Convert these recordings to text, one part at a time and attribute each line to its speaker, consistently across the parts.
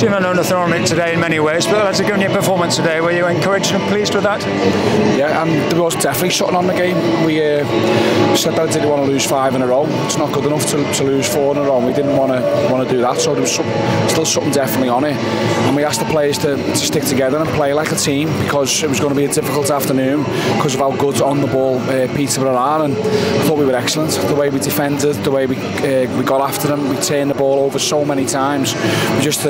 Speaker 1: Team had nothing on it today in many ways, but that's a good performance today. Were you encouraged and pleased with that?
Speaker 2: Yeah, and there was definitely something on the game. We said that I didn't want to lose 5 in a row. It's not good enough to lose 4 in a row. We didn't want to do that, so there was still something definitely on it. And we asked the players to stick together and play like a team, because it was going to be a difficult afternoon because of how good on the ball Peterborough are. And I thought we were excellent. The way we defended, the way we got after them, we turned the ball over so many times. We just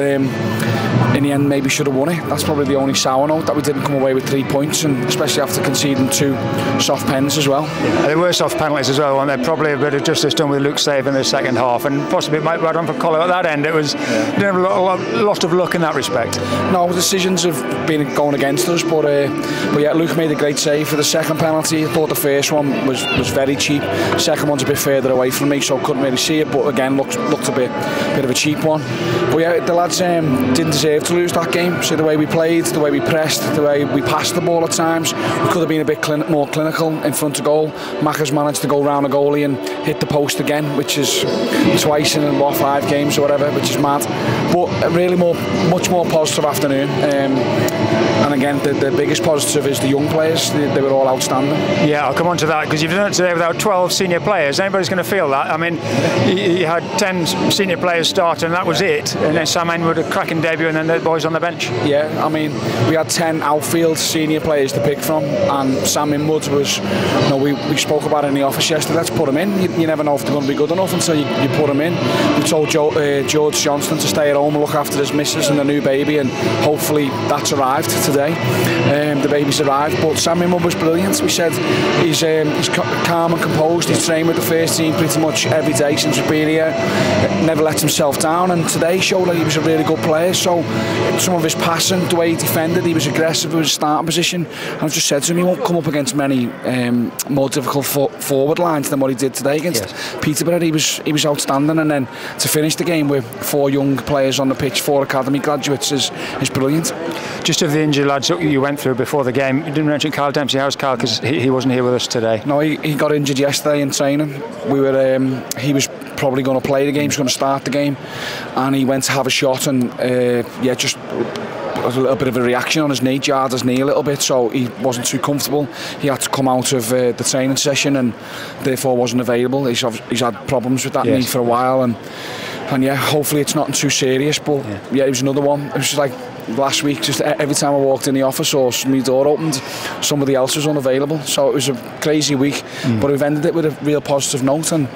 Speaker 2: in the end maybe should have won it. That's probably the only sour note, that we didn't come away with 3 points, and especially after conceding 2 soft pens as well.
Speaker 1: Yeah, there were soft penalties as well, and they're probably a bit of justice done with Luke save in the second half, and possibly it might ride on for Collar at that end. It was didn't have a lot of luck in that respect.
Speaker 2: No, decisions have been going against us, but yeah, Luke made a great save for the second penalty. I thought the first one was very cheap. The second one's a bit further away from me, so I couldn't really see it, but again looked a bit of a cheap one. But yeah, the lads didn't deserve to lose that game. So the way we played, the way we pressed, the way we passed the ball at times, we could have been a bit more clinical in front of goal. Macker's managed to go round the goalie and hit the post again, which is twice in 5 games or whatever, which is mad. But really much more positive afternoon. And again, the biggest positive is the young players. They were all outstanding.
Speaker 1: Yeah, I'll come on to that, because you've done it today without 12 senior players. Anybody's going to feel that. I mean, you had 10 senior players start, and that was it. And then Sam Enwood a cracking debut, and then the boys on the bench.
Speaker 2: Yeah, I mean, we had 10 outfield senior players to pick from, and Sam Enwood was, we spoke about it in the office yesterday. Let's put him in. You never know if they're going to be good enough until you put him in. We told George Johnston to stay at home and look after his missus and the new baby, and hopefully that's arrived today. The baby's arrived, but Sam Enwood was brilliant. We said he's calm and composed. He's trained with the first team pretty much every day since we've been here. Never lets himself down, and today showed that he was a really good player. So some of his passing, the way he defended, he was aggressive with his starting position. And I've just said to him, he won't come up against many more difficult forward lines than what he did today against Peterborough. He was outstanding, and then to finish the game with 4 young players on the pitch, 4 academy graduates is brilliant.
Speaker 1: Just of the injured lads that you went through before the game, you didn't mention Carl Dempsey. How's Carl? Because he wasn't here with us today.
Speaker 2: No, he got injured yesterday in training. He was probably going to play the game. He was going to start the game, and he went to have a shot, and just a little bit of a reaction on his knee, jarred his knee a little bit, so he wasn't too comfortable. He had to come out of the training session, and therefore wasn't available. He's had problems with that knee for a while, and yeah, hopefully it's nothing too serious. But yeah, it was another one. It was just like last week, just every time I walked in the office or my door opened, somebody else was unavailable. So it was a crazy week, but we've ended it with a real positive note. And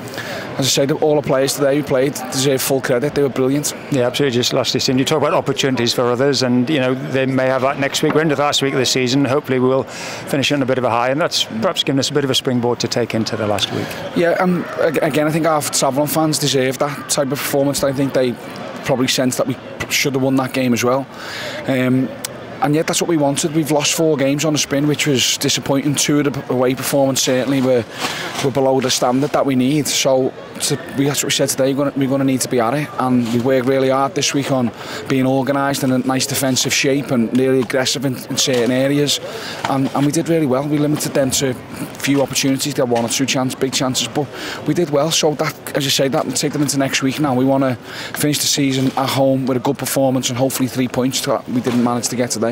Speaker 2: as I said, all the players today who played deserve full credit. They were brilliant. Yeah,
Speaker 1: absolutely. Just lastly, Tim, you talk about opportunities for others, and they may have that next week. We're into the last week of the season. Hopefully we will finish on a bit of a high, and that's perhaps given us a bit of a springboard to take into the last week.
Speaker 2: Yeah, and again, I think our travelling fans deserve that type of performance. I think they probably sensed that we should have won that game as well. And yet that's what we wanted. We've lost 4 games on the spin, which was disappointing. 2 of the away performance certainly were below the standard that we need. So that's what we said today. We're going to need to be at it, and we worked really hard this week on being organised in a nice defensive shape and really aggressive in certain areas, and we did really well. We limited them to few opportunities. They had 1 or 2 big chances, but we did well. So that, as you say, that will take them into next week now. We want to finish the season at home with a good performance and hopefully 3 points that we didn't manage to get today.